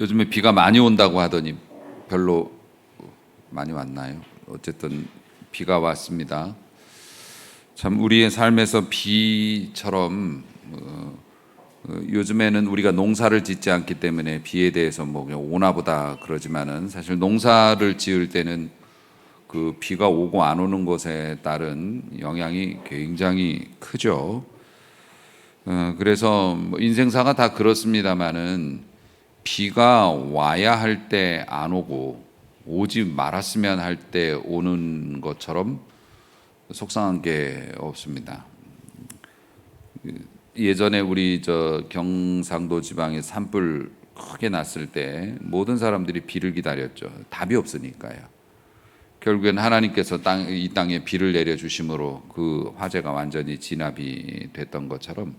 요즘에 비가 많이 온다고 하더니 별로 많이 왔나요? 어쨌든 비가 왔습니다. 참 우리의 삶에서 비처럼 요즘에는 우리가 농사를 짓지 않기 때문에 비에 대해서 뭐 그냥 오나보다 그러지만은 사실 농사를 지을 때는 그 비가 오고 안 오는 것에 따른 영향이 굉장히 크죠. 그래서 뭐 인생사가 다 그렇습니다만은 비가 와야 할 때 안 오고 오지 말았으면 할 때 오는 것처럼 속상한 게 없습니다. 예전에 우리 저 경상도 지방에 산불 크게 났을 때 모든 사람들이 비를 기다렸죠. 답이 없으니까요. 결국엔 하나님께서 이 땅에 비를 내려 주심으로 그 화재가 완전히 진압이 됐던 것처럼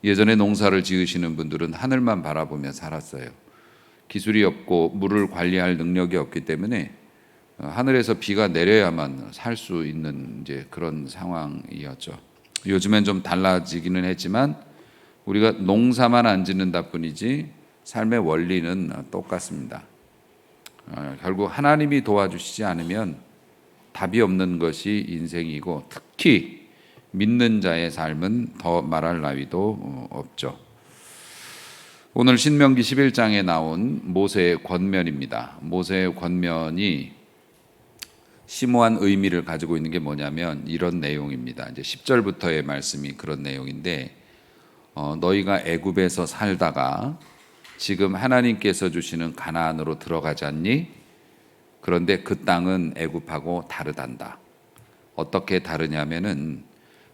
예전에 농사를 지으시는 분들은 하늘만 바라보며 살았어요. 기술이 없고 물을 관리할 능력이 없기 때문에 하늘에서 비가 내려야만 살 수 있는 이제 그런 상황이었죠. 요즘엔 좀 달라지기는 했지만 우리가 농사만 안 짓는다 뿐이지 삶의 원리는 똑같습니다. 결국 하나님이 도와주시지 않으면 답이 없는 것이 인생이고 특히 믿는 자의 삶은 더 말할 나위도 없죠. 오늘 신명기 11장에 나온 모세의 권면입니다. 모세의 권면이 심오한 의미를 가지고 있는 게 뭐냐면 이런 내용입니다. 이제 10절부터의 말씀이 그런 내용인데 너희가 애굽에서 살다가 지금 하나님께서 주시는 가나안으로 들어가지 않니? 그런데 그 땅은 애굽하고 다르단다. 어떻게 다르냐면은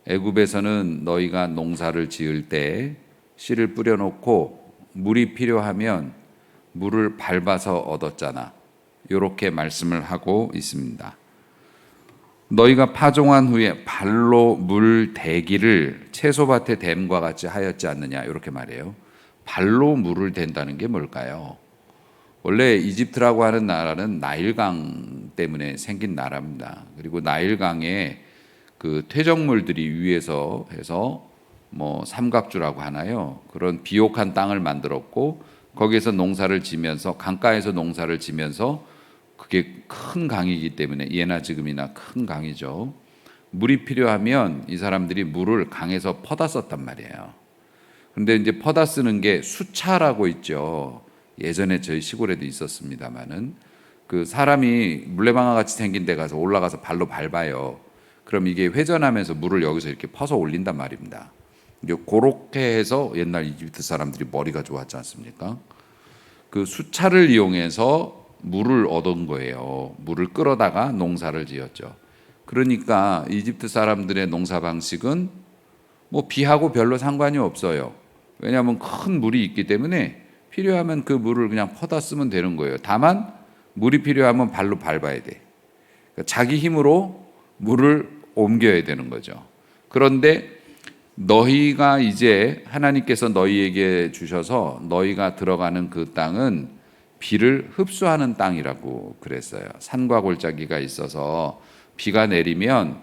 애굽에서는 너희가 농사를 지을 때 씨를 뿌려놓고 물이 필요하면 물을 밟아서 얻었잖아. 이렇게 말씀을 하고 있습니다. 너희가 파종한 후에 발로 물 대기를 채소밭에 댐과 같이 하였지 않느냐 이렇게 말해요. 발로 물을 댄다는 게 뭘까요? 원래 이집트라고 하는 나라는 나일강 때문에 생긴 나라입니다. 그리고 나일강에 그 퇴적물들이 위에서 해서 뭐 삼각주라고 하나요? 그런 비옥한 땅을 만들었고 거기에서 농사를 지면서 강가에서 농사를 지면서 그게 큰 강이기 때문에 예나 지금이나 큰 강이죠. 물이 필요하면 이 사람들이 물을 강에서 퍼다 썼단 말이에요. 그런데 이제 퍼다 쓰는 게 수차라고 있죠. 예전에 저희 시골에도 있었습니다만은 그 사람이 물레방아 같이 생긴 데 가서 올라가서 발로 밟아요. 그럼 이게 회전하면서 물을 여기서 이렇게 퍼서 올린단 말입니다. 이제 그렇게 해서 옛날 이집트 사람들이 머리가 좋았지 않습니까? 그 수차를 이용해서 물을 얻은 거예요. 물을 끌어다가 농사를 지었죠. 그러니까 이집트 사람들의 농사 방식은 뭐 비하고 별로 상관이 없어요. 왜냐하면 큰 물이 있기 때문에 필요하면 그 물을 그냥 퍼다 쓰면 되는 거예요. 다만 물이 필요하면 발로 밟아야 돼. 그러니까 자기 힘으로 물을 옮겨야 되는 거죠. 그런데 너희가 이제 하나님께서 너희에게 주셔서 너희가 들어가는 그 땅은 비를 흡수하는 땅이라고 그랬어요. 산과 골짜기가 있어서 비가 내리면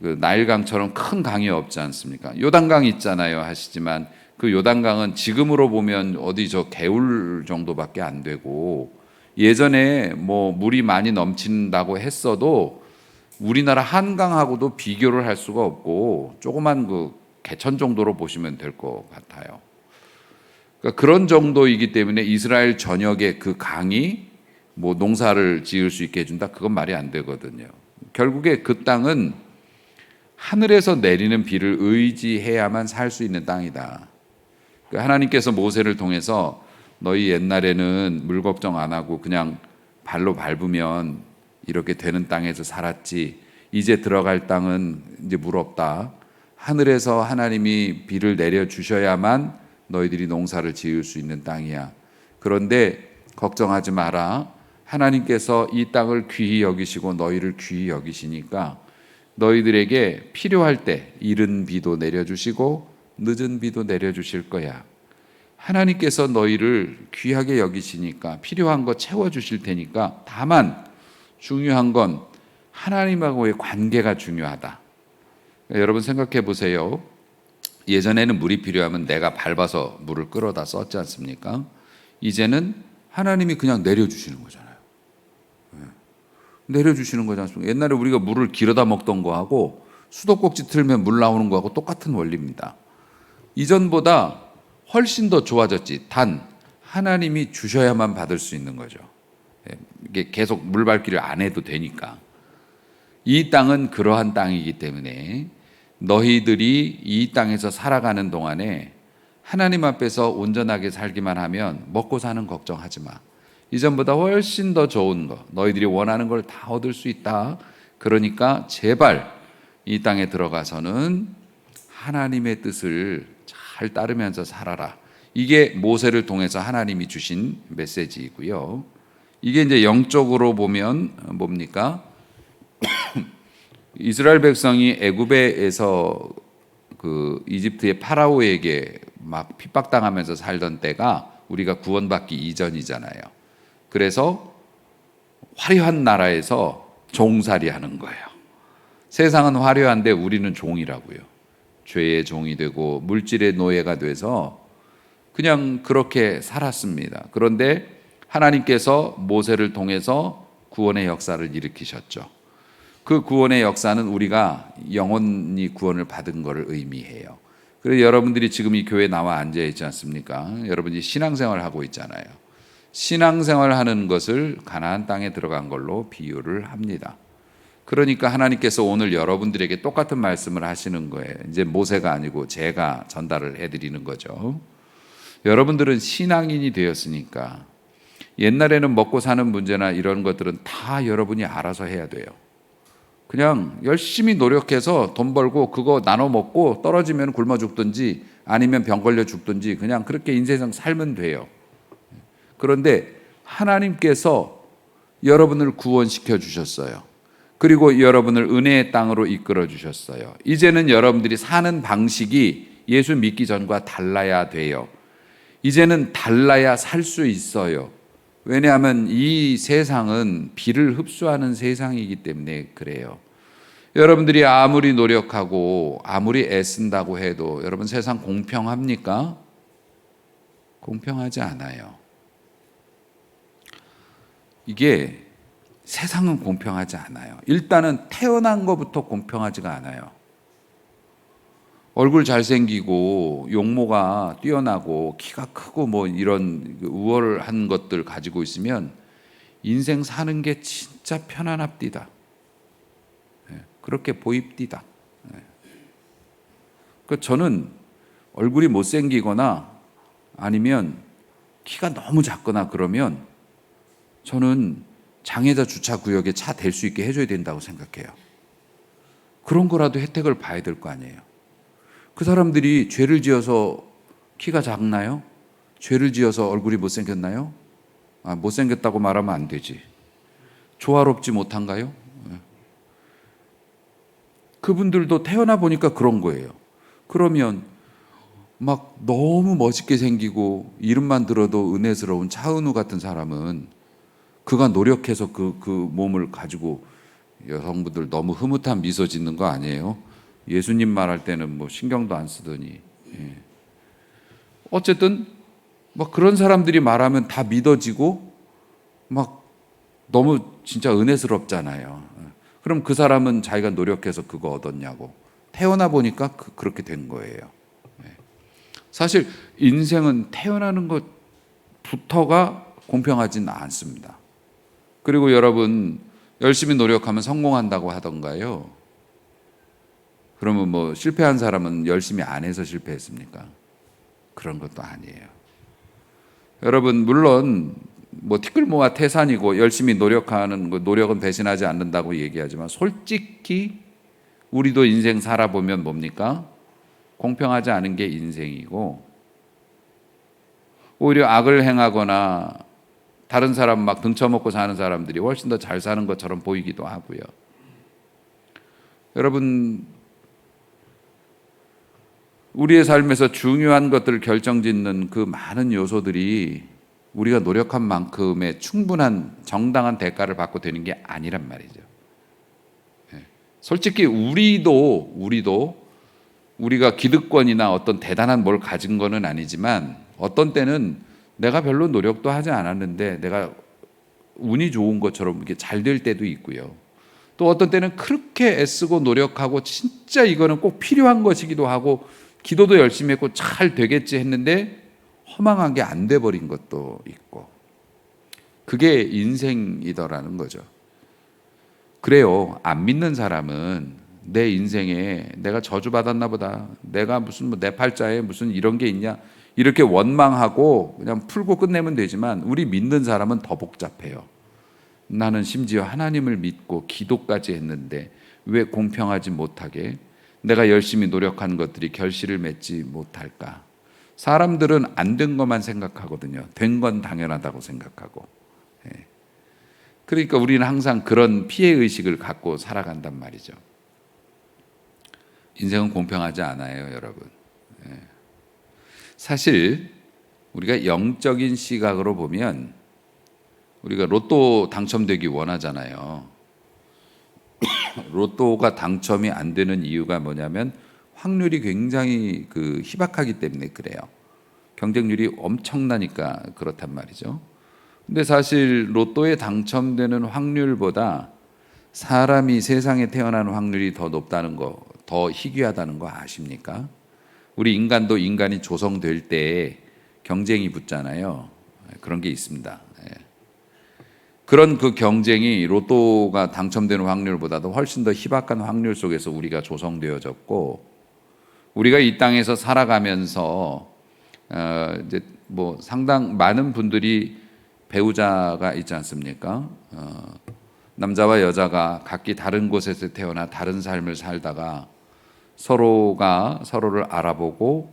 그 나일강처럼 큰 강이 없지 않습니까? 요단강 있잖아요 하시지만 그 요단강은 지금으로 보면 어디 저 개울 정도밖에 안 되고 예전에 뭐 물이 많이 넘친다고 했어도 우리나라 한강하고도 비교를 할 수가 없고 조그만 그 개천 정도로 보시면 될 것 같아요. 그러니까 그런 정도이기 때문에 이스라엘 전역에 그 강이 뭐 농사를 지을 수 있게 해준다? 그건 말이 안 되거든요. 결국에 그 땅은 하늘에서 내리는 비를 의지해야만 살 수 있는 땅이다. 그러니까 하나님께서 모세를 통해서 너희 옛날에는 물 걱정 안 하고 그냥 발로 밟으면 이렇게 되는 땅에서 살았지. 이제 들어갈 땅은 이제 물 없다. 하늘에서 하나님이 비를 내려 주셔야만 너희들이 농사를 지을 수 있는 땅이야. 그런데 걱정하지 마라. 하나님께서 이 땅을 귀히 여기시고 너희를 귀히 여기시니까 너희들에게 필요할 때 이른 비도 내려주시고 늦은 비도 내려주실 거야. 하나님께서 너희를 귀하게 여기시니까 필요한 거 채워주실 테니까 다만 중요한 건 하나님하고의 관계가 중요하다. 여러분 생각해 보세요. 예전에는 물이 필요하면 내가 밟아서 물을 끌어다 썼지 않습니까? 이제는 하나님이 그냥 내려주시는 거잖아요. 내려주시는 거지 않습니까? 옛날에 우리가 물을 길어다 먹던 거하고 수도꼭지 틀면 물 나오는 거하고 똑같은 원리입니다. 이전보다 훨씬 더 좋아졌지. 단 하나님이 주셔야만 받을 수 있는 거죠. 이게 계속 물 밟기를 안 해도 되니까. 이 땅은 그러한 땅이기 때문에 너희들이 이 땅에서 살아가는 동안에 하나님 앞에서 온전하게 살기만 하면 먹고 사는 걱정하지 마. 이전보다 훨씬 더 좋은 거, 너희들이 원하는 걸 다 얻을 수 있다. 그러니까 제발 이 땅에 들어가서는 하나님의 뜻을 잘 따르면서 살아라. 이게 모세를 통해서 하나님이 주신 메시지이고요. 이게 이제 영적으로 보면 뭡니까? 이스라엘 백성이 애굽에서 그 이집트의 파라오에게 막 핍박당하면서 살던 때가 우리가 구원받기 이전이잖아요. 그래서 화려한 나라에서 종살이 하는 거예요. 세상은 화려한데 우리는 종이라고요. 죄의 종이 되고 물질의 노예가 돼서 그냥 그렇게 살았습니다. 그런데 하나님께서 모세를 통해서 구원의 역사를 일으키셨죠. 그 구원의 역사는 우리가 영원히 구원을 받은 것을 의미해요. 그래서 여러분들이 지금 이 교회에 나와 앉아 있지 않습니까? 여러분이 신앙생활을 하고 있잖아요. 신앙생활을 하는 것을 가나안 땅에 들어간 걸로 비유를 합니다. 그러니까 하나님께서 오늘 여러분들에게 똑같은 말씀을 하시는 거예요. 이제 모세가 아니고 제가 전달을 해드리는 거죠. 여러분들은 신앙인이 되었으니까 옛날에는 먹고 사는 문제나 이런 것들은 다 여러분이 알아서 해야 돼요. 그냥 열심히 노력해서 돈 벌고 그거 나눠 먹고 떨어지면 굶어 죽든지 아니면 병 걸려 죽든지 그냥 그렇게 인생 살면 돼요. 그런데 하나님께서 여러분을 구원시켜 주셨어요. 그리고 여러분을 은혜의 땅으로 이끌어 주셨어요. 이제는 여러분들이 사는 방식이 예수 믿기 전과 달라야 돼요. 이제는 달라야 살 수 있어요. 왜냐하면 이 세상은 비를 흡수하는 세상이기 때문에 그래요. 여러분들이 아무리 노력하고 아무리 애쓴다고 해도 여러분 세상 공평합니까? 공평하지 않아요. 이게 세상은 공평하지 않아요. 일단은 태어난 것부터 공평하지가 않아요. 얼굴 잘생기고 용모가 뛰어나고 키가 크고 뭐 이런 우월한 것들 가지고 있으면 인생 사는 게 진짜 편안합디다. 그렇게 보입디다. 저는 얼굴이 못생기거나 아니면 키가 너무 작거나 그러면 저는 장애자 주차 구역에 차 댈 수 있게 해줘야 된다고 생각해요. 그런 거라도 혜택을 봐야 될 거 아니에요. 그 사람들이 죄를 지어서 키가 작나요? 죄를 지어서 얼굴이 못생겼나요? 못생겼다고 말하면 안 되지. 조화롭지 못한가요? 그분들도 태어나 보니까 그런 거예요. 그러면 막 너무 멋있게 생기고 이름만 들어도 은혜스러운 차은우 같은 사람은 그가 노력해서 그 몸을 가지고 여성분들 너무 흐뭇한 미소 짓는 거 아니에요? 예수님 말할 때는 뭐 신경도 안 쓰더니. 어쨌든 막 그런 사람들이 말하면 다 믿어지고 막 너무 진짜 은혜스럽잖아요. 그럼 그 사람은 자기가 노력해서 그거 얻었냐고. 태어나 보니까 그렇게 된 거예요. 사실 인생은 태어나는 것부터가 공평하진 않습니다. 그리고 여러분 열심히 노력하면 성공한다고 하던가요? 그러면 뭐 실패한 사람은 열심히 안 해서 실패했습니까? 그런 것도 아니에요. 여러분 물론 뭐 티끌모아 태산이고 열심히 노력하는 거 노력은 배신하지 않는다고 얘기하지만 솔직히 우리도 인생 살아보면 뭡니까? 공평하지 않은 게 인생이고 오히려 악을 행하거나 다른 사람 막 등쳐먹고 사는 사람들이 훨씬 더 잘 사는 것처럼 보이기도 하고요. 여러분 우리의 삶에서 중요한 것들을 결정짓는 그 많은 요소들이 우리가 노력한 만큼의 충분한 정당한 대가를 받고 되는 게 아니란 말이죠. 솔직히 우리도 우리가 기득권이나 어떤 대단한 뭘 가진 거는 아니지만 어떤 때는 내가 별로 노력도 하지 않았는데 내가 운이 좋은 것처럼 이렇게 잘 될 때도 있고요. 또 어떤 때는 그렇게 애쓰고 노력하고 진짜 이거는 꼭 필요한 것이기도 하고 기도도 열심히 했고 잘 되겠지 했는데 허망하게 안 돼 버린 것도 있고, 그게 인생이더라는 거죠. 그래요. 안 믿는 사람은 내 인생에 내가 저주받았나 보다, 내가 무슨 내 팔자에 무슨 이런 게 있냐, 이렇게 원망하고 그냥 풀고 끝내면 되지만, 우리 믿는 사람은 더 복잡해요. 나는 심지어 하나님을 믿고 기도까지 했는데 왜 공평하지 못하게 내가 열심히 노력한 것들이 결실을 맺지 못할까? 사람들은 안 된 것만 생각하거든요. 된 건 당연하다고 생각하고. 그러니까 우리는 항상 그런 피해의식을 갖고 살아간단 말이죠. 인생은 공평하지 않아요, 여러분. 사실 우리가 영적인 시각으로 보면 우리가 로또 당첨되기 원하잖아요. 로또가 당첨이 안 되는 이유가 뭐냐면 확률이 굉장히 희박하기 때문에 그래요. 경쟁률이 엄청나니까 그렇단 말이죠. 근데 사실 로또에 당첨되는 확률보다 사람이 세상에 태어나는 확률이 더 높다는 거, 더 희귀하다는 거 아십니까? 우리 인간도 인간이 조성될 때 경쟁이 붙잖아요. 그런 게 있습니다. 그런 경쟁이 로또가 당첨되는 확률보다도 훨씬 더 희박한 확률 속에서 우리가 조성되어졌고, 우리가 이 땅에서 살아가면서 이제 상당 많은 분들이 배우자가 있지 않습니까? 남자와 여자가 각기 다른 곳에서 태어나 다른 삶을 살다가 서로가 서로를 알아보고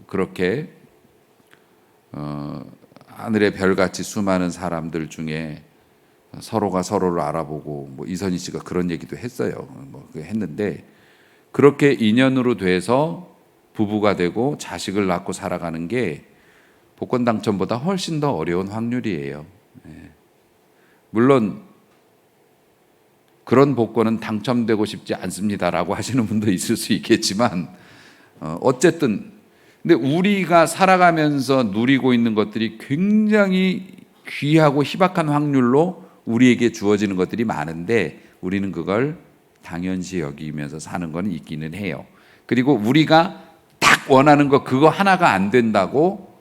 그렇게 하늘의 별같이 수많은 사람들 중에 서로가 서로를 알아보고, 이선희 씨가 그런 얘기도 했어요. 했는데 그렇게 인연으로 돼서 부부가 되고 자식을 낳고 살아가는 게 복권 당첨보다 훨씬 더 어려운 확률이에요. 물론 그런 복권은 당첨되고 싶지 않습니다라고 하시는 분도 있을 수 있겠지만, 어쨌든 근데 우리가 살아가면서 누리고 있는 것들이 굉장히 귀하고 희박한 확률로 우리에게 주어지는 것들이 많은데 우리는 그걸 당연시 여기면서 사는 건 있기는 해요. 그리고 우리가 딱 원하는 거 그거 하나가 안 된다고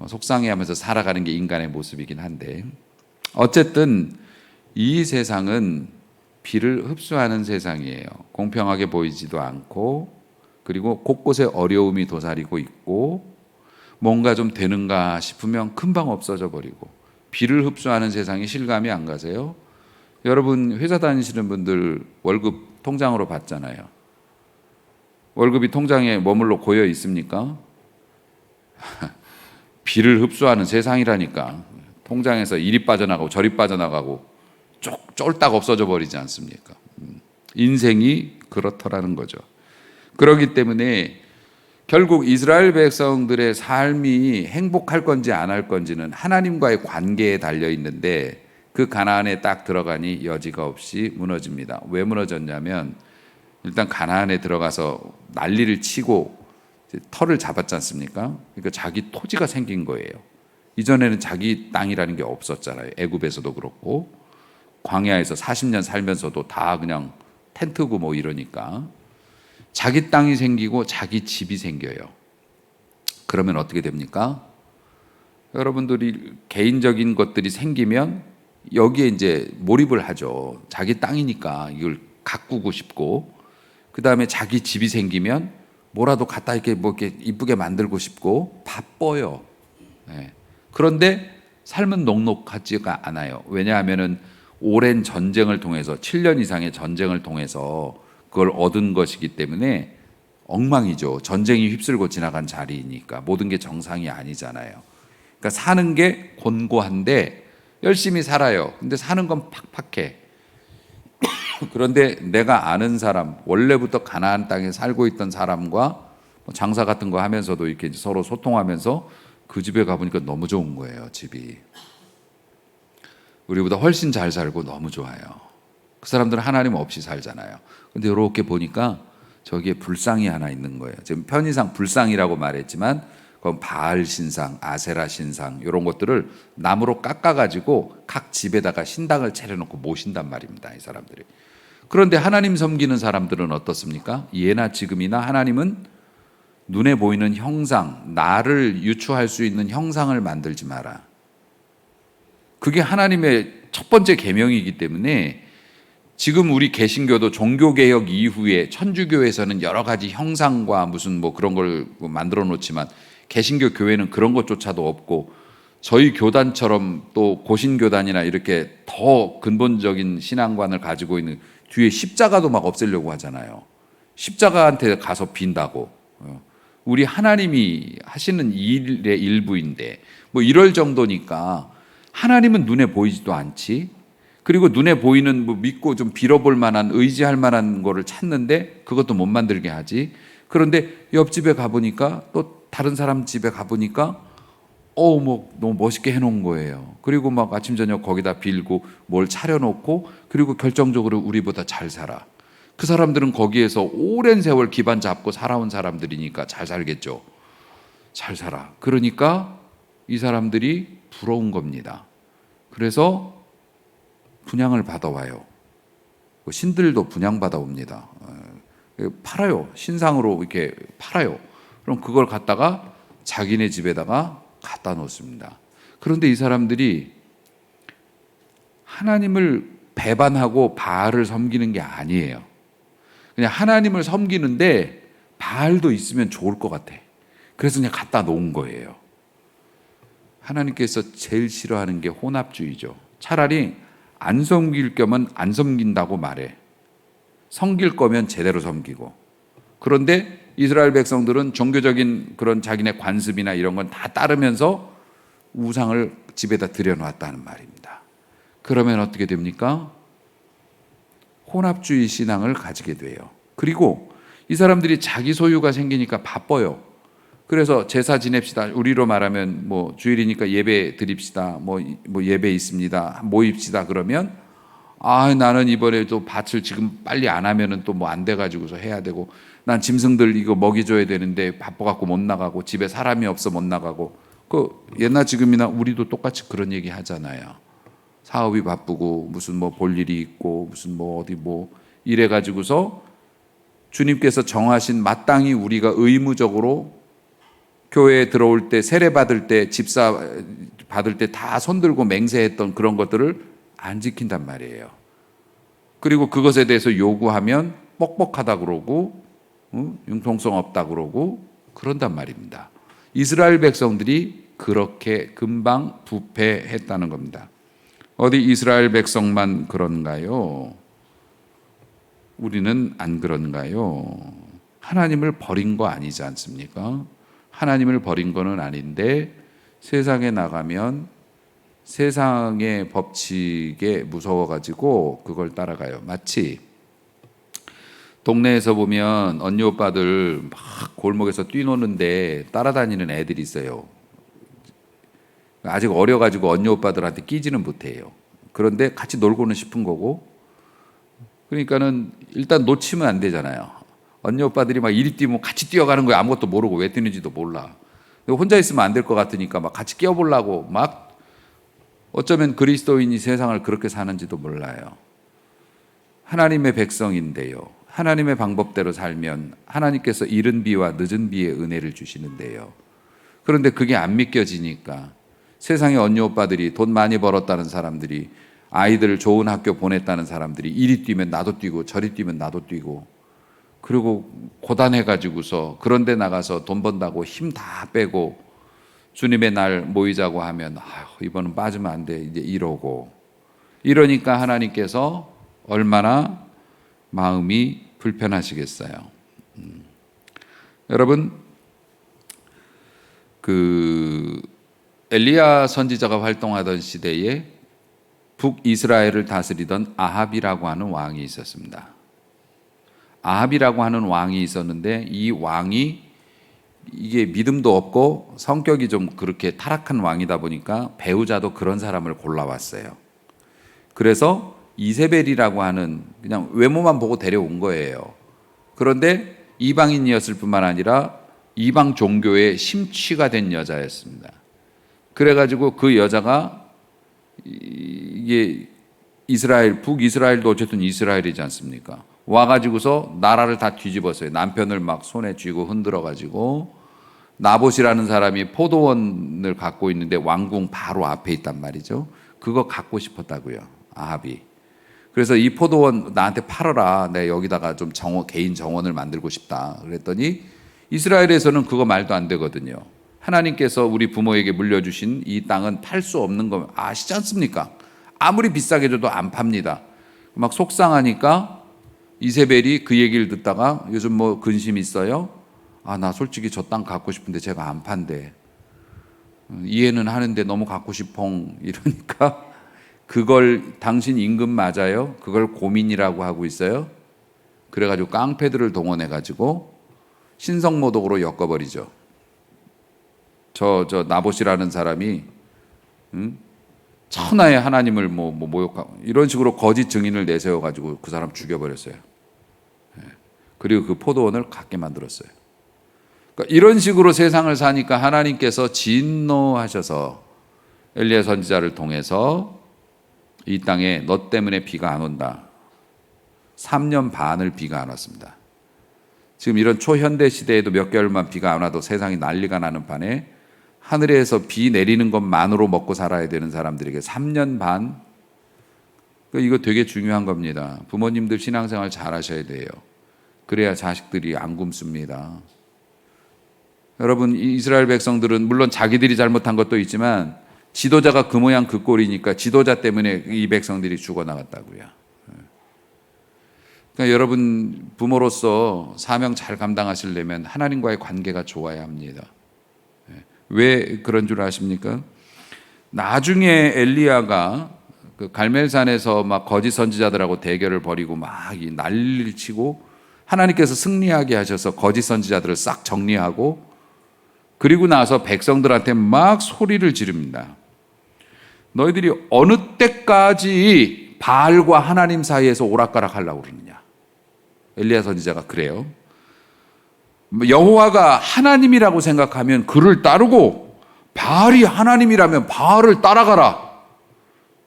속상해하면서 살아가는 게 인간의 모습이긴 한데, 어쨌든 이 세상은 비를 흡수하는 세상이에요. 공평하게 보이지도 않고, 그리고 곳곳에 어려움이 도사리고 있고, 뭔가 좀 되는가 싶으면 금방 없어져 버리고, 비를 흡수하는 세상이 실감이 안 가세요? 여러분 회사 다니시는 분들 월급 통장으로 받잖아요. 월급이 통장에 머물러 고여 있습니까? 비를 흡수하는 세상이라니까. 통장에서 이리 빠져나가고 저리 빠져나가고 쫄딱 없어져 버리지 않습니까? 인생이 그렇더라는 거죠. 그렇기 때문에 결국 이스라엘 백성들의 삶이 행복할 건지 안 할 건지는 하나님과의 관계에 달려 있는데, 그 가나안에 딱 들어가니 여지가 없이 무너집니다. 왜 무너졌냐면 일단 가나안에 들어가서 난리를 치고 터를 잡았지 않습니까? 그러니까 자기 토지가 생긴 거예요. 이전에는 자기 땅이라는 게 없었잖아요. 애굽에서도 그렇고 광야에서 40년 살면서도 다 그냥 텐트고 이러니까 자기 땅이 생기고 자기 집이 생겨요. 그러면 어떻게 됩니까? 여러분들이 개인적인 것들이 생기면 여기에 이제 몰입을 하죠. 자기 땅이니까 이걸 가꾸고 싶고, 그 다음에 자기 집이 생기면 뭐라도 갖다 이렇게 이쁘게 만들고 싶고 바빠요. 그런데 삶은 녹록하지가 않아요. 왜냐하면은 오랜 전쟁을 통해서 7년 이상의 전쟁을 통해서 그걸 얻은 것이기 때문에 엉망이죠. 전쟁이 휩쓸고 지나간 자리이니까 모든 게 정상이 아니잖아요. 그러니까 사는 게 곤고한데 열심히 살아요. 근데 사는 건 팍팍해. 그런데 내가 아는 사람, 원래부터 가나안 땅에 살고 있던 사람과 장사 같은 거 하면서도 이렇게 서로 소통하면서 그 집에 가보니까 너무 좋은 거예요, 집이. 우리보다 훨씬 잘 살고 너무 좋아요. 그 사람들은 하나님 없이 살잖아요. 근데 이렇게 보니까 저기에 불상이 하나 있는 거예요. 지금 편의상 불상이라고 말했지만 그럼 바알 신상, 아세라 신상 이런 것들을 나무로 깎아가지고 각 집에다가 신당을 차려놓고 모신단 말입니다. 이 사람들이. 그런데 하나님 섬기는 사람들은 어떻습니까? 예나 지금이나 하나님은 눈에 보이는 형상, 나를 유추할 수 있는 형상을 만들지 마라. 그게 하나님의 첫 번째 계명이기 때문에 지금 우리 개신교도 종교개혁 이후에 천주교에서는 여러 가지 형상과 무슨 뭐 그런 걸 만들어 놓지만 개신교 교회는 그런 것조차도 없고 저희 교단처럼 또 고신교단이나 이렇게 더 근본적인 신앙관을 가지고 있는 뒤에 십자가도 막 없애려고 하잖아요. 십자가한테 가서 빈다고. 우리 하나님이 하시는 일의 일부인데 뭐 이럴 정도니까 하나님은 눈에 보이지도 않지. 그리고 눈에 보이는 뭐 믿고 좀 빌어볼 만한 의지할 만한 거를 찾는데 그것도 못 만들게 하지. 그런데 옆집에 가보니까 또 다른 사람 집에 가보니까 뭐 너무 멋있게 해놓은 거예요. 그리고 막 아침 저녁 거기다 빌고 뭘 차려놓고 그리고 결정적으로 우리보다 잘 살아. 그 사람들은 거기에서 오랜 세월 기반 잡고 살아온 사람들이니까 잘 살겠죠. 잘 살아. 그러니까 이 사람들이 부러운 겁니다. 그래서 분양을 받아와요. 신들도 분양받아 옵니다. 팔아요. 신상으로 이렇게 팔아요. 그럼 그걸 갖다가 자기네 집에다가 갖다 놓습니다. 그런데 이 사람들이 하나님을 배반하고 바알을 섬기는 게 아니에요. 그냥 하나님을 섬기는데 바알도 있으면 좋을 것 같아. 그래서 그냥 갖다 놓은 거예요. 하나님께서 제일 싫어하는 게 혼합주의죠. 차라리 안 섬길 거면 안 섬긴다고 말해. 섬길 거면 제대로 섬기고. 그런데 이스라엘 백성들은 종교적인 그런 자기네 관습이나 이런 건 다 따르면서 우상을 집에다 들여놓았다는 말입니다. 그러면 어떻게 됩니까? 혼합주의 신앙을 가지게 돼요. 그리고 이 사람들이 자기 소유가 생기니까 바빠요. 그래서 제사 지냅시다. 우리로 말하면 뭐 주일이니까 예배 드립시다. 뭐 예배 있습니다. 모입시다. 그러면 나는 이번에도 밭을 지금 빨리 안 하면은 또 뭐 안 돼가지고서 해야 되고 난 짐승들 이거 먹이줘야 되는데 바빠갖고 못 나가고 집에 사람이 없어 못 나가고 그 옛날 지금이나 우리도 똑같이 그런 얘기 하잖아요. 사업이 바쁘고 무슨 뭐 볼 일이 있고 무슨 뭐 어디 뭐 이래가지고서 주님께서 정하신 마땅히 우리가 의무적으로 교회에 들어올 때 세례 받을 때 집사 받을 때 다 손들고 맹세했던 그런 것들을 안 지킨단 말이에요. 그리고 그것에 대해서 요구하면 뻑뻑하다 그러고 융통성 없다 그러고 그런단 말입니다. 이스라엘 백성들이 그렇게 금방 부패했다는 겁니다. 어디 이스라엘 백성만 그런가요? 우리는 안 그런가요? 하나님을 버린 거 아니지 않습니까? 하나님을 버린 거는 아닌데 세상에 나가면 세상의 법칙에 무서워가지고 그걸 따라가요. 마치 동네에서 보면 언니 오빠들 막 골목에서 뛰노는데 따라다니는 애들이 있어요. 아직 어려가지고 언니 오빠들한테 끼지는 못해요. 그런데 같이 놀고는 싶은 거고, 그러니까는 일단 놓치면 안 되잖아요. 언니 오빠들이 막 이리 뛰면 같이 뛰어가는 거예요. 아무것도 모르고 왜 뛰는지도 몰라. 혼자 있으면 안 될 것 같으니까 막 같이 끼어보려고 막 어쩌면 그리스도인이 세상을 그렇게 사는지도 몰라요. 하나님의 백성인데요. 하나님의 방법대로 살면 하나님께서 이른 비와 늦은 비의 은혜를 주시는데요. 그런데 그게 안 믿겨지니까 세상의 언니 오빠들이 돈 많이 벌었다는 사람들이 아이들을 좋은 학교 보냈다는 사람들이 이리 뛰면 나도 뛰고 저리 뛰면 나도 뛰고 그리고 고단해가지고서 그런 데 나가서 돈 번다고 힘 다 빼고 주님의 날 모이자고 하면 이번은 빠지면 안 돼 이제 이러고 이러니까 하나님께서 얼마나 마음이 불편하시겠어요. 여러분 그 엘리야 선지자가 활동하던 시대에 북이스라엘을 다스리던 아합이라고 하는 왕이 있었습니다. 아합이라고 하는 왕이 있었는데 이 왕이 이게 믿음도 없고 성격이 좀 그렇게 타락한 왕이다 보니까 배우자도 그런 사람을 골라왔어요. 그래서 이세벨이라고 하는 그냥 외모만 보고 데려온 거예요. 그런데 이방인이었을 뿐만 아니라 이방 종교에 심취가 된 여자였습니다. 그래가지고 그 여자가 이게 이스라엘, 북이스라엘도 어쨌든 이스라엘이지 않습니까? 와가지고서 나라를 다 뒤집었어요. 남편을 막 손에 쥐고 흔들어가지고 나봇이라는 사람이 포도원을 갖고 있는데 왕궁 바로 앞에 있단 말이죠. 그거 갖고 싶었다고요, 아합이. 그래서 이 포도원 나한테 팔아라. 내가 여기다가 좀 개인 정원을 만들고 싶다. 그랬더니 이스라엘에서는 그거 말도 안 되거든요. 하나님께서 우리 부모에게 물려주신 이 땅은 팔 수 없는 거 아시지 않습니까? 아무리 비싸게 줘도 안 팝니다. 막 속상하니까 이세벨이 그 얘기를 듣다가 요즘 뭐 근심 있어요? 아, 나 솔직히 저 땅 갖고 싶은데 제가 안 판대. 이해는 하는데 너무 갖고 싶어. 이러니까 그걸 당신 임금 맞아요? 그걸 고민이라고 하고 있어요? 그래가지고 깡패들을 동원해가지고 신성모독으로 엮어버리죠. 저 나봇이라는 사람이 천하의 하나님을 모욕하고 이런 식으로 거짓 증인을 내세워가지고 그 사람 죽여버렸어요. 그리고 그 포도원을 갖게 만들었어요. 그러니까 이런 식으로 세상을 사니까 하나님께서 진노하셔서 엘리야 선지자를 통해서 이 땅에 너 때문에 비가 안 온다. 3년 반을 비가 안 왔습니다. 지금 이런 초현대 시대에도 몇 개월만 비가 안 와도 세상이 난리가 나는 판에 하늘에서 비 내리는 것만으로 먹고 살아야 되는 사람들에게 3년 반, 이거 되게 중요한 겁니다. 부모님들 신앙생활 잘 하셔야 돼요. 그래야 자식들이 안 굶습니다. 여러분, 이스라엘 백성들은 물론 자기들이 잘못한 것도 있지만 지도자가 그 모양 그 꼴이니까 지도자 때문에 이 백성들이 죽어나갔다고요. 그러니까 여러분, 부모로서 사명 잘 감당하시려면 하나님과의 관계가 좋아야 합니다. 왜 그런 줄 아십니까? 나중에 엘리야가 그 갈멜산에서 막 거짓 선지자들하고 대결을 벌이고 막 난리를 치고 하나님께서 승리하게 하셔서 거짓 선지자들을 싹 정리하고 그리고 나서 백성들한테 막 소리를 지릅니다. 너희들이 어느 때까지 바알과 하나님 사이에서 오락가락 하려고 그러느냐. 엘리야 선지자가 그래요. 여호와가 하나님이라고 생각하면 그를 따르고 바알이 하나님이라면 바알을 따라가라.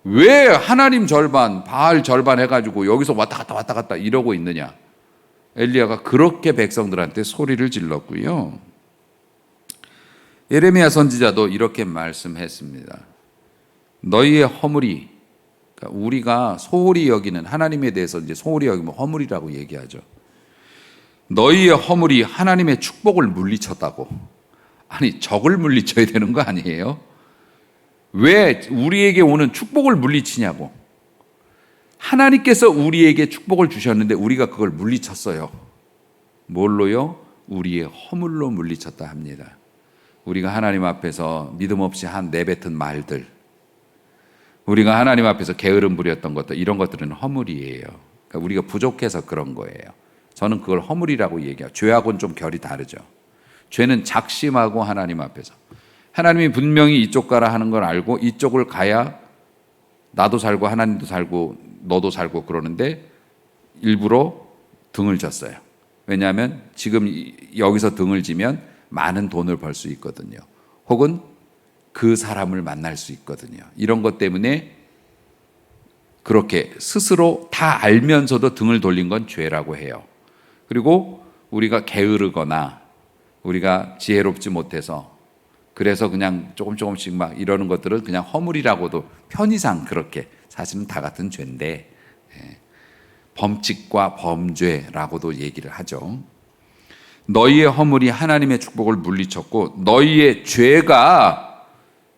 왜 하나님 절반, 바알 절반 해가지고 여기서 왔다 갔다 이러고 있느냐. 엘리야가 그렇게 백성들한테 소리를 질렀고요. 예레미야 선지자도 이렇게 말씀했습니다. 너희의 허물이, 그러니까 우리가 소홀히 여기는 하나님에 대해서 이제 소홀히 여기면 허물이라고 얘기하죠. 너희의 허물이 하나님의 축복을 물리쳤다고. 아니, 적을 물리쳐야 되는 거 아니에요? 왜 우리에게 오는 축복을 물리치냐고. 하나님께서 우리에게 축복을 주셨는데 우리가 그걸 물리쳤어요. 뭘로요? 우리의 허물로 물리쳤다 합니다. 우리가 하나님 앞에서 믿음 없이 내뱉은 말들, 우리가 하나님 앞에서 게으름 부렸던 것들, 이런 것들은 허물이에요. 그러니까 우리가 부족해서 그런 거예요. 저는 그걸 허물이라고 얘기해요. 죄하고는 좀 결이 다르죠. 죄는 작심하고 하나님 앞에서. 하나님이 분명히 이쪽 가라 하는 걸 알고 이쪽을 가야 나도 살고 하나님도 살고 너도 살고 그러는데 일부러 등을 졌어요. 왜냐하면 지금 여기서 등을 지면 많은 돈을 벌 수 있거든요. 혹은 그 사람을 만날 수 있거든요. 이런 것 때문에 그렇게 스스로 다 알면서도 등을 돌린 건 죄라고 해요. 그리고 우리가 게으르거나 우리가 지혜롭지 못해서 그래서 그냥 조금씩 막 이러는 것들은 그냥 허물이라고도 편의상 그렇게 사실은 다 같은 죄인데 범칙과 범죄라고도 얘기를 하죠. 너희의 허물이 하나님의 축복을 물리쳤고 너희의 죄가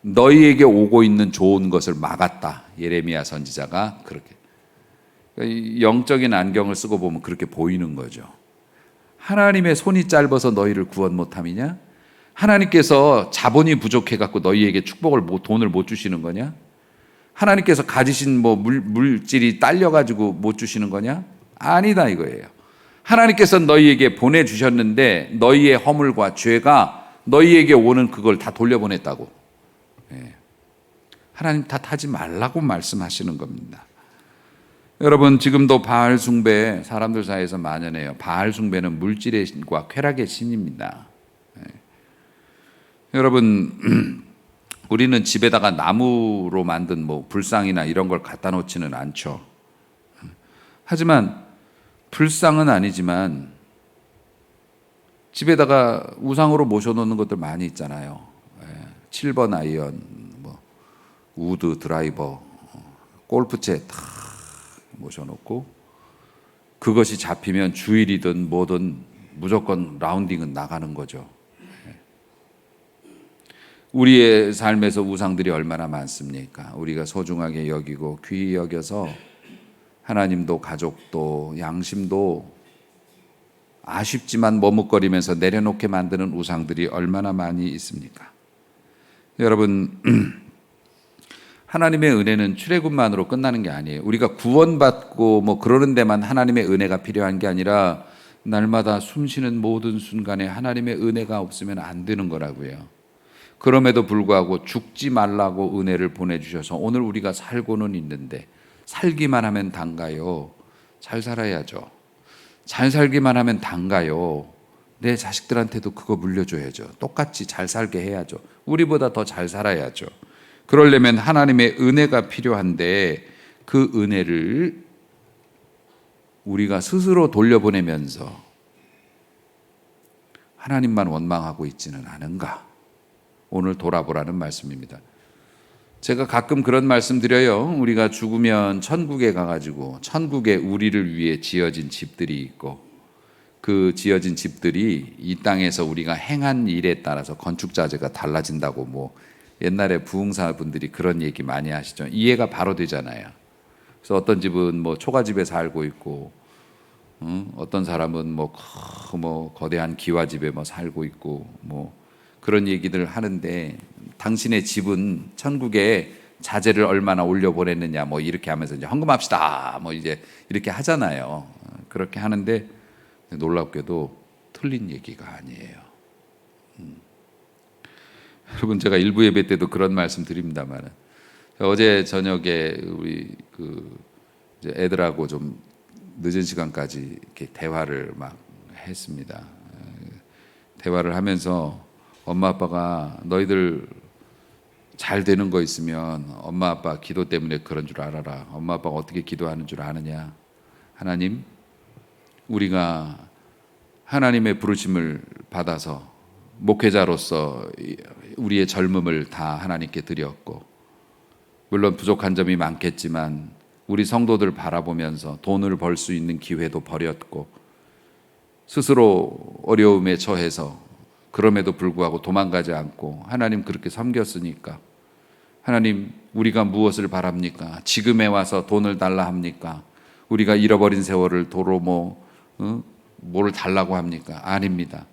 너희에게 오고 있는 좋은 것을 막았다. 예레미야 선지자가 그렇게 영적인 안경을 쓰고 보면 그렇게 보이는 거죠. 하나님의 손이 짧아서 너희를 구원 못함이냐? 하나님께서 자본이 부족해갖고 너희에게 축복을 돈을 못 주시는 거냐? 하나님께서 가지신 물질이 딸려가지고 못 주시는 거냐? 아니다 이거예요. 하나님께서 너희에게 보내주셨는데 너희의 허물과 죄가 너희에게 오는 그걸 다 돌려보냈다고. 하나님 탓하지 말라고 말씀하시는 겁니다. 여러분, 지금도 바알 숭배 사람들 사이에서 만연해요. 바알 숭배는 물질의 신과 쾌락의 신입니다. 여러분, 우리는 집에다가 나무로 만든 뭐 불상이나 이런 걸 갖다 놓지는 않죠. 하지만 불상은 아니지만 집에다가 우상으로 모셔놓는 것들 많이 있잖아요. 7번 아이언, 뭐 우드 드라이버, 골프채 다 모셔놓고 그것이 잡히면 주일이든 뭐든 무조건 라운딩은 나가는 거죠. 우리의 삶에서 우상들이 얼마나 많습니까? 우리가 소중하게 여기고 귀히 여겨서 하나님도 가족도 양심도 아쉽지만 머뭇거리면서 내려놓게 만드는 우상들이 얼마나 많이 있습니까? 여러분, 하나님의 은혜는 출애굽만으로 끝나는 게 아니에요. 우리가 구원받고 뭐 그러는 데만 하나님의 은혜가 필요한 게 아니라 날마다 숨쉬는 모든 순간에 하나님의 은혜가 없으면 안 되는 거라고요. 그럼에도 불구하고 죽지 말라고 은혜를 보내주셔서 오늘 우리가 살고는 있는데 살기만 하면 단가요? 잘 살아야죠. 잘 살기만 하면 단가요? 내 자식들한테도 그거 물려줘야죠. 똑같이 잘 살게 해야죠. 우리보다 더 잘 살아야죠. 그러려면 하나님의 은혜가 필요한데 그 은혜를 우리가 스스로 돌려보내면서 하나님만 원망하고 있지는 않은가? 오늘 돌아보라는 말씀입니다. 제가 가끔 그런 말씀 드려요. 우리가 죽으면 천국에 가가지고 천국에 우리를 위해 지어진 집들이 있고 그 지어진 집들이 이 땅에서 우리가 행한 일에 따라서 건축 자재가 달라진다고 뭐 옛날에 부흥사 분들이 그런 얘기 많이 하시죠. 이해가 바로 되잖아요. 그래서 어떤 집은 뭐 초가집에 살고 있고, 어떤 사람은 뭐 거대한 기와집에 뭐 살고 있고, 뭐 그런 얘기들 하는데 당신의 집은 천국에 자재를 얼마나 올려 보냈느냐 뭐 이렇게 하면서 이제 헌금합시다 뭐 이제 이렇게 하잖아요. 그렇게 하는데 놀랍게도 틀린 얘기가 아니에요. 여러분, 제가 일부 예배 때도 그런 말씀 드립니다만 어제 저녁에 우리 이제 애들하고 좀 늦은 시간까지 이렇게 대화를 막 했습니다. 대화를 하면서 엄마 아빠가 너희들 잘 되는 거 있으면 엄마 아빠 기도 때문에 그런 줄 알아라. 엄마 아빠가 어떻게 기도하는 줄 아느냐. 하나님, 우리가 하나님의 부르심을 받아서 목회자로서 우리의 젊음을 다 하나님께 드렸고, 물론 부족한 점이 많겠지만 우리 성도들 바라보면서 돈을 벌 수 있는 기회도 버렸고 스스로 어려움에 처해서 그럼에도 불구하고 도망가지 않고 하나님 그렇게 섬겼으니까 하나님, 우리가 무엇을 바랍니까? 지금에 와서 돈을 달라 합니까? 우리가 잃어버린 세월을 도로 뭐를 달라고 합니까? 아닙니다.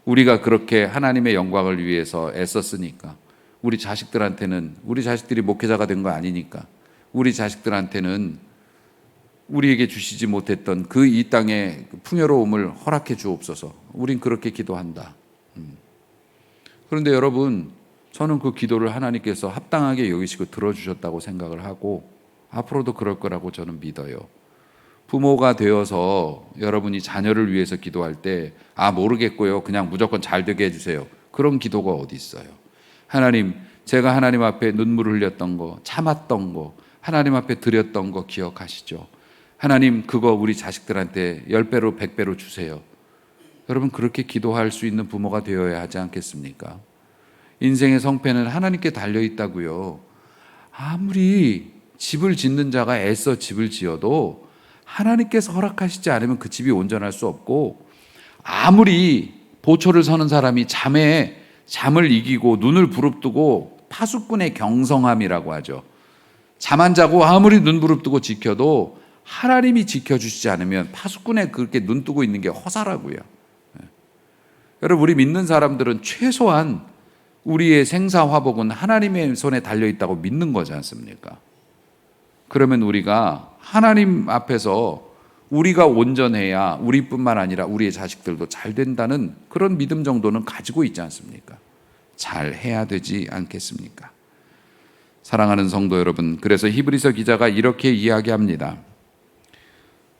우리가 그렇게 하나님의 영광을 위해서 애썼으니까 우리 자식들한테는, 우리 자식들이 목회자가 된 거 아니니까 우리 자식들한테는 우리에게 주시지 못했던 그 이 땅의 풍요로움을 허락해 주옵소서. 우린 그렇게 기도한다. 그런데 여러분, 저는 그 기도를 하나님께서 합당하게 여기시고 들어주셨다고 생각을 하고 앞으로도 그럴 거라고 저는 믿어요. 부모가 되어서 여러분이 자녀를 위해서 기도할 때 모르겠고요, 그냥 무조건 잘 되게 해주세요, 그런 기도가 어디 있어요. 하나님, 제가 하나님 앞에 눈물을 흘렸던 거, 참았던 거, 하나님 앞에 드렸던 거 기억하시죠? 하나님, 그거 우리 자식들한테 10배로 100배로 주세요. 여러분, 그렇게 기도할 수 있는 부모가 되어야 하지 않겠습니까? 인생의 성패는 하나님께 달려있다고요. 아무리 집을 짓는 자가 애써 집을 지어도 하나님께서 허락하시지 않으면 그 집이 온전할 수 없고, 아무리 보초를 서는 사람이 잠을 이기고 눈을 부릅뜨고, 파수꾼의 경성함이라고 하죠. 잠 안 자고 아무리 눈 부릅뜨고 지켜도 하나님이 지켜주시지 않으면 파수꾼에 그렇게 눈 뜨고 있는 게 허사라고요. 여러분, 우리 믿는 사람들은 최소한 우리의 생사화복은 하나님의 손에 달려있다고 믿는 거지 않습니까? 그러면 우리가 하나님 앞에서 우리가 온전해야 우리뿐만 아니라 우리의 자식들도 잘 된다는 그런 믿음 정도는 가지고 있지 않습니까? 잘 해야 되지 않겠습니까? 사랑하는 성도 여러분, 그래서 히브리서 기자가 이렇게 이야기합니다.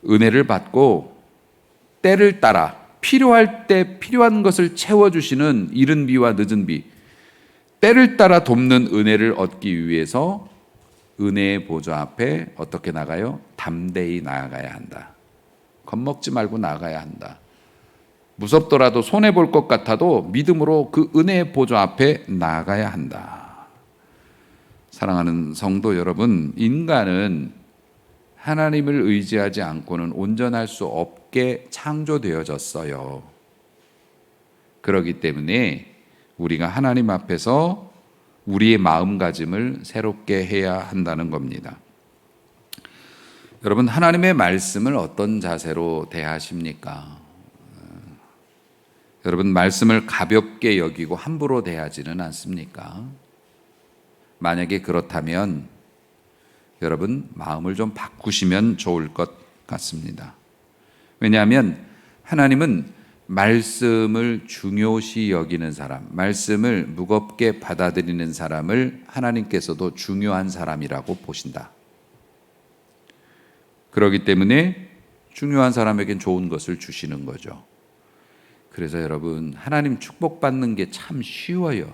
은혜를 받고 때를 따라 필요할 때 필요한 것을 채워주시는 이른 비와 늦은 비, 때를 따라 돕는 은혜를 얻기 위해서 은혜의 보좌 앞에 어떻게 나가요? 담대히 나아가야 한다. 겁먹지 말고 나가야 한다. 무섭더라도 손해볼 것 같아도 믿음으로 그 은혜의 보좌 앞에 나아가야 한다. 사랑하는 성도 여러분, 인간은 하나님을 의지하지 않고는 온전할 수 없게 창조되어졌어요. 그렇기 때문에 우리가 하나님 앞에서 우리의 마음가짐을 새롭게 해야 한다는 겁니다. 여러분, 하나님의 말씀을 어떤 자세로 대하십니까? 여러분, 말씀을 가볍게 여기고 함부로 대하지는 않습니까? 만약에 그렇다면 여러분, 마음을 좀 바꾸시면 좋을 것 같습니다. 왜냐하면 하나님은 말씀을 중요시 여기는 사람, 말씀을 무겁게 받아들이는 사람을 하나님께서도 중요한 사람이라고 보신다. 그렇기 때문에 중요한 사람에겐 좋은 것을 주시는 거죠. 그래서 여러분, 하나님 축복받는 게 참 쉬워요.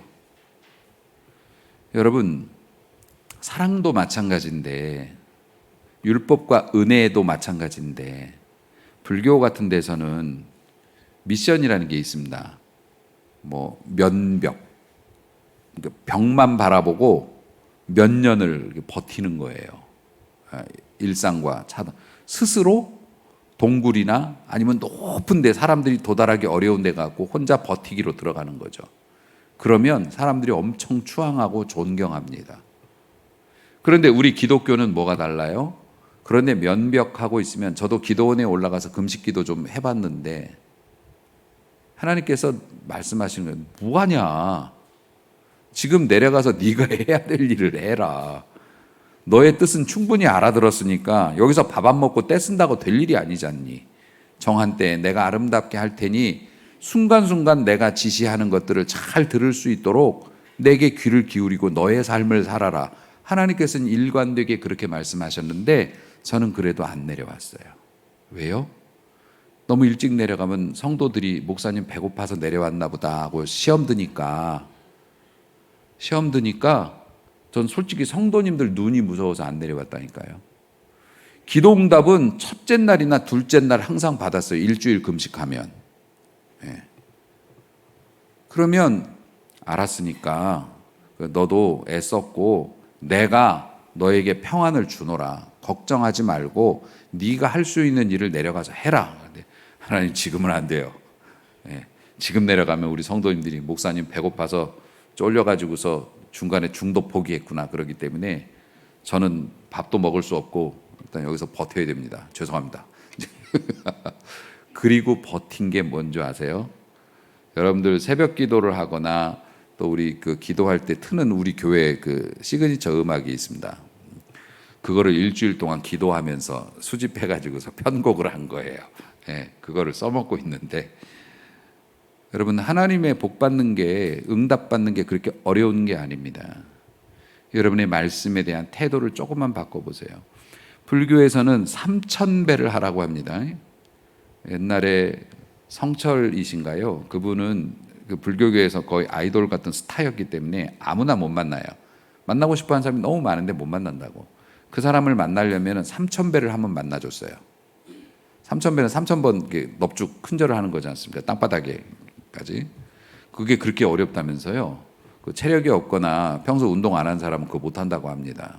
여러분, 사랑도 마찬가지인데, 율법과 은혜도 마찬가지인데, 불교 같은 데서는 미션이라는 게 있습니다. 뭐 면벽, 그러니까 벽만 바라보고 몇 년을 버티는 거예요. 일상과 차단. 스스로 동굴이나 아니면 높은 데, 사람들이 도달하기 어려운 데 갖고 혼자 버티기로 들어가는 거죠. 그러면 사람들이 엄청 추앙하고 존경합니다. 그런데 우리 기독교는 뭐가 달라요? 그런데 면벽하고 있으면, 저도 기도원에 올라가서 금식기도 좀 해봤는데 하나님께서 말씀하시는 건 뭐하냐? 지금 내려가서 네가 해야 될 일을 해라. 너의 뜻은 충분히 알아들었으니까 여기서 밥 안 먹고 떼쓴다고 될 일이 아니잖니. 정한 때에 내가 아름답게 할 테니 순간순간 내가 지시하는 것들을 잘 들을 수 있도록 내게 귀를 기울이고 너의 삶을 살아라. 하나님께서는 일관되게 그렇게 말씀하셨는데 저는 그래도 안 내려왔어요. 왜요? 너무 일찍 내려가면 성도들이 목사님 배고파서 내려왔나 보다 하고 시험 드니까 전 솔직히 성도님들 눈이 무서워서 안 내려왔다니까요. 기도응답은 첫째 날이나 둘째 날 항상 받았어요. 일주일 금식하면. 예. 그러면 알았으니까 너도 애썼고 내가 너에게 평안을 주노라. 걱정하지 말고 네가 할 수 있는 일을 내려가서 해라. 하나님, 지금은 안 돼요. 예. 지금 내려가면 우리 성도님들이 목사님 배고파서 쫄려가지고서 중간에 중도 포기했구나 그러기 때문에 저는 밥도 먹을 수 없고 일단 여기서 버텨야 됩니다. 죄송합니다. 그리고 버틴 게 뭔지 아세요? 여러분들 새벽 기도를 하거나 또 우리 그 기도할 때 트는 우리 교회 그 시그니처 음악이 있습니다. 그거를 일주일 동안 기도하면서 수집해가지고서 편곡을 한 거예요. 예, 그거를 써먹고 있는데, 여러분, 하나님의 복 받는 게, 응답 받는 게 그렇게 어려운 게 아닙니다. 여러분의 말씀에 대한 태도를 조금만 바꿔보세요. 불교에서는 3000배를 하라고 합니다. 옛날에 성철이신가요? 그분은 그 불교계에서 거의 아이돌 같은 스타였기 때문에 아무나 못 만나요. 만나고 싶어 하는 사람이 너무 많은데 못 만난다고. 그 사람을 만나려면 3000배를 한번 만나줬어요. 3000배는 3000번 넙죽 큰절을 하는 거지 않습니까? 땅바닥에까지. 그게 그렇게 어렵다면서요. 그 체력이 없거나 평소 운동 안 한 사람은 그거 못 한다고 합니다.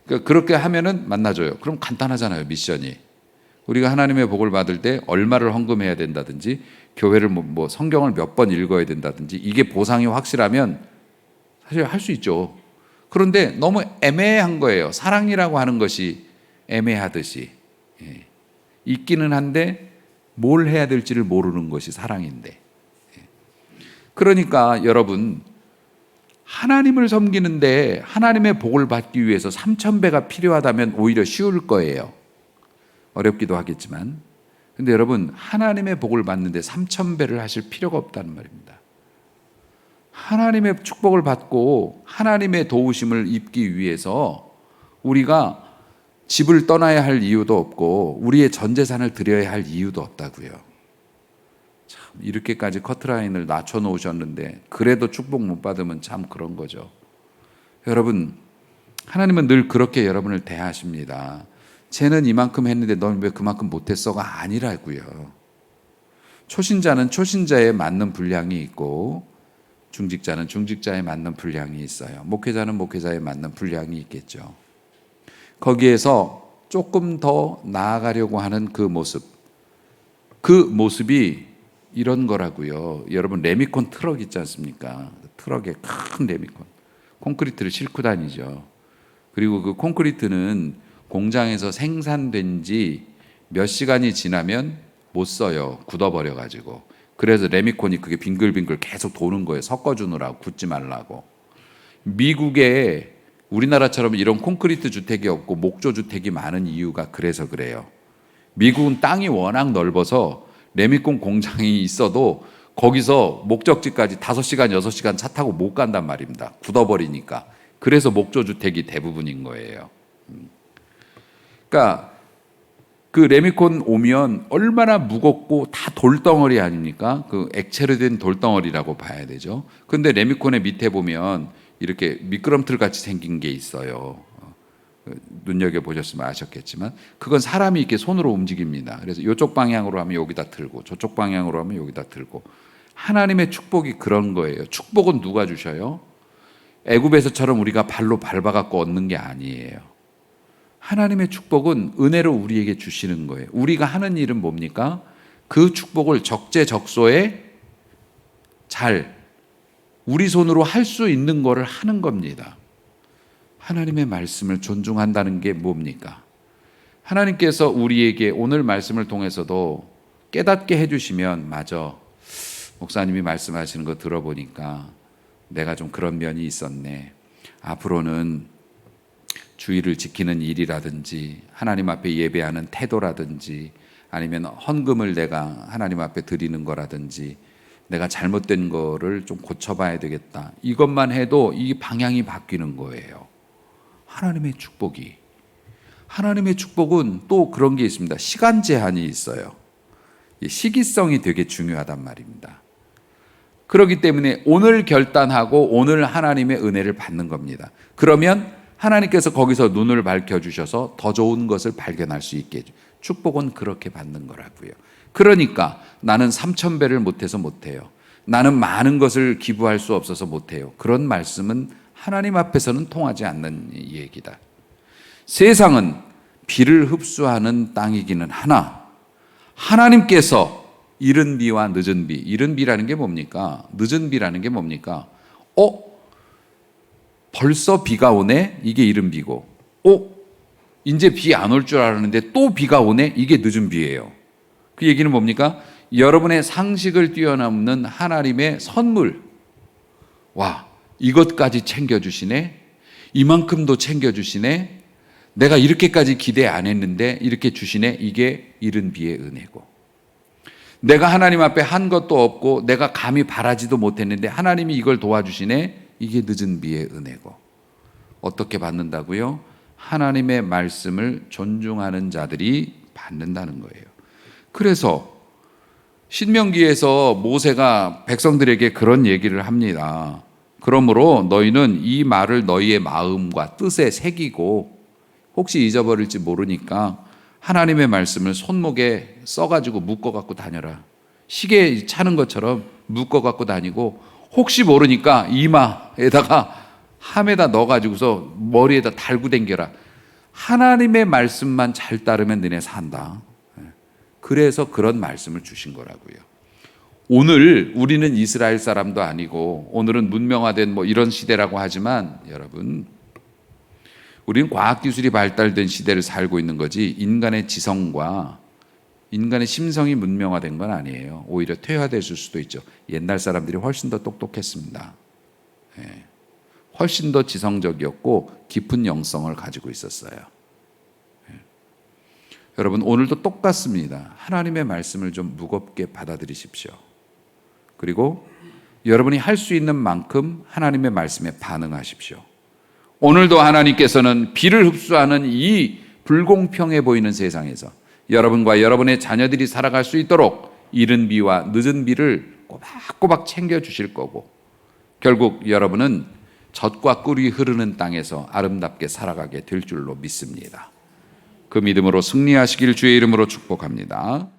그러니까 그렇게 하면은 만나줘요. 그럼 간단하잖아요, 미션이. 우리가 하나님의 복을 받을 때 얼마를 헌금해야 된다든지, 교회를 뭐 성경을 몇 번 읽어야 된다든지, 이게 보상이 확실하면 사실 할 수 있죠. 그런데 너무 애매한 거예요. 사랑이라고 하는 것이 애매하듯이. 있기는 한데 뭘 해야 될지를 모르는 것이 사랑인데. 그러니까 여러분, 하나님을 섬기는데 하나님의 복을 받기 위해서 3000배가 필요하다면 오히려 쉬울 거예요. 어렵기도 하겠지만. 근데 여러분, 하나님의 복을 받는데 3000배를 하실 필요가 없다는 말입니다. 하나님의 축복을 받고 하나님의 도우심을 입기 위해서 우리가 집을 떠나야 할 이유도 없고 우리의 전 재산을 드려야 할 이유도 없다고요. 이렇게까지 커트라인을 낮춰 놓으셨는데 그래도 축복 못 받으면 참 그런 거죠. 여러분, 하나님은 늘 그렇게 여러분을 대하십니다. 쟤는 이만큼 했는데 넌 왜 그만큼 못했어가 아니라고요. 초신자는 초신자에 맞는 분량이 있고 중직자는 중직자에 맞는 분량이 있어요. 목회자는 목회자에 맞는 분량이 있겠죠. 거기에서 조금 더 나아가려고 하는 그 모습이 이런 거라고요. 여러분, 레미콘 트럭 있지 않습니까? 트럭에 큰 레미콘 콘크리트를 싣고 다니죠. 그리고 그 콘크리트는 공장에서 생산된 지 몇 시간이 지나면 못 써요. 굳어버려 가지고. 그래서 레미콘이 그게 빙글빙글 계속 도는 거예요. 섞어주느라고, 굳지 말라고. 미국에 우리나라처럼 이런 콘크리트 주택이 없고 목조 주택이 많은 이유가 그래서 그래요. 미국은 땅이 워낙 넓어서 레미콘 공장이 있어도 거기서 목적지까지 5시간, 6시간 차 타고 못 간단 말입니다. 굳어버리니까. 그래서 목조 주택이 대부분인 거예요. 그러니까 그 레미콘 오면 얼마나 무겁고 다 돌덩어리 아닙니까? 그 액체로 된 돌덩어리라고 봐야 되죠. 근데 레미콘의 밑에 보면 이렇게 미끄럼틀 같이 생긴 게 있어요. 눈여겨보셨으면 아셨겠지만 그건 사람이 이렇게 손으로 움직입니다. 그래서 이쪽 방향으로 하면 여기다 들고 저쪽 방향으로 하면 여기다 들고. 하나님의 축복이 그런 거예요. 축복은 누가 주셔요? 애굽에서처럼 우리가 발로 밟아갖고 얻는 게 아니에요. 하나님의 축복은 은혜로 우리에게 주시는 거예요. 우리가 하는 일은 뭡니까? 그 축복을 적재적소에 잘 우리 손으로 할 수 있는 거를 하는 겁니다. 하나님의 말씀을 존중한다는 게 뭡니까? 하나님께서 우리에게 오늘 말씀을 통해서도 깨닫게 해주시면, 맞아, 목사님이 말씀하시는 거 들어보니까 내가 좀 그런 면이 있었네. 앞으로는 주의를 지키는 일이라든지 하나님 앞에 예배하는 태도라든지 아니면 헌금을 내가 하나님 앞에 드리는 거라든지 내가 잘못된 거를 좀 고쳐봐야 되겠다. 이것만 해도 이 방향이 바뀌는 거예요. 하나님의 축복은 또 그런 게 있습니다. 시간 제한이 있어요. 시기성이 되게 중요하단 말입니다. 그렇기 때문에 오늘 결단하고 오늘 하나님의 은혜를 받는 겁니다. 그러면 하나님께서 거기서 눈을 밝혀주셔서 더 좋은 것을 발견할 수 있게 해줘. 축복은 그렇게 받는 거라고요. 그러니까 나는 3,000배를 못해서 못해요. 나는 많은 것을 기부할 수 없어서 못해요. 그런 말씀은 하나님 앞에서는 통하지 않는 얘기다. 세상은 비를 흡수하는 땅이기는 하나 하나님께서 이른 비와 늦은 비, 이른 비라는 게 뭡니까? 늦은 비라는 게 뭡니까? 벌써 비가 오네? 이게 이른 비고, 이제 비 안 올 줄 알았는데 또 비가 오네? 이게 늦은 비예요. 그 얘기는 뭡니까? 여러분의 상식을 뛰어넘는 하나님의 선물. 와, 이것까지 챙겨주시네? 이만큼도 챙겨주시네? 내가 이렇게까지 기대 안 했는데 이렇게 주시네? 이게 이른 비의 은혜고, 내가 하나님 앞에 한 것도 없고 내가 감히 바라지도 못했는데 하나님이 이걸 도와주시네? 이게 늦은 비의 은혜고. 어떻게 받는다고요? 하나님의 말씀을 존중하는 자들이 받는다는 거예요. 그래서 신명기에서 모세가 백성들에게 그런 얘기를 합니다. 그러므로 너희는 이 말을 너희의 마음과 뜻에 새기고 혹시 잊어버릴지 모르니까 하나님의 말씀을 손목에 써가지고 묶어갖고 다녀라. 시계 차는 것처럼 묶어갖고 다니고 혹시 모르니까 이마에다가 함에다 넣어가지고서 머리에다 달고 댕겨라. 하나님의 말씀만 잘 따르면 너네 산다. 그래서 그런 말씀을 주신 거라고요. 오늘 우리는 이스라엘 사람도 아니고 오늘은 문명화된 이런 시대라고 하지만 여러분, 우리는 과학기술이 발달된 시대를 살고 있는 거지 인간의 지성과 인간의 심성이 문명화된 건 아니에요. 오히려 퇴화됐을 수도 있죠. 옛날 사람들이 훨씬 더 똑똑했습니다. 훨씬 더 지성적이었고 깊은 영성을 가지고 있었어요. 여러분, 오늘도 똑같습니다. 하나님의 말씀을 좀 무겁게 받아들이십시오. 그리고 여러분이 할 수 있는 만큼 하나님의 말씀에 반응하십시오. 오늘도 하나님께서는 비를 흡수하는 이 불공평해 보이는 세상에서 여러분과 여러분의 자녀들이 살아갈 수 있도록 이른 비와 늦은 비를 꼬박꼬박 챙겨 주실 거고, 결국 여러분은 젖과 꿀이 흐르는 땅에서 아름답게 살아가게 될 줄로 믿습니다. 그 믿음으로 승리하시길 주의 이름으로 축복합니다.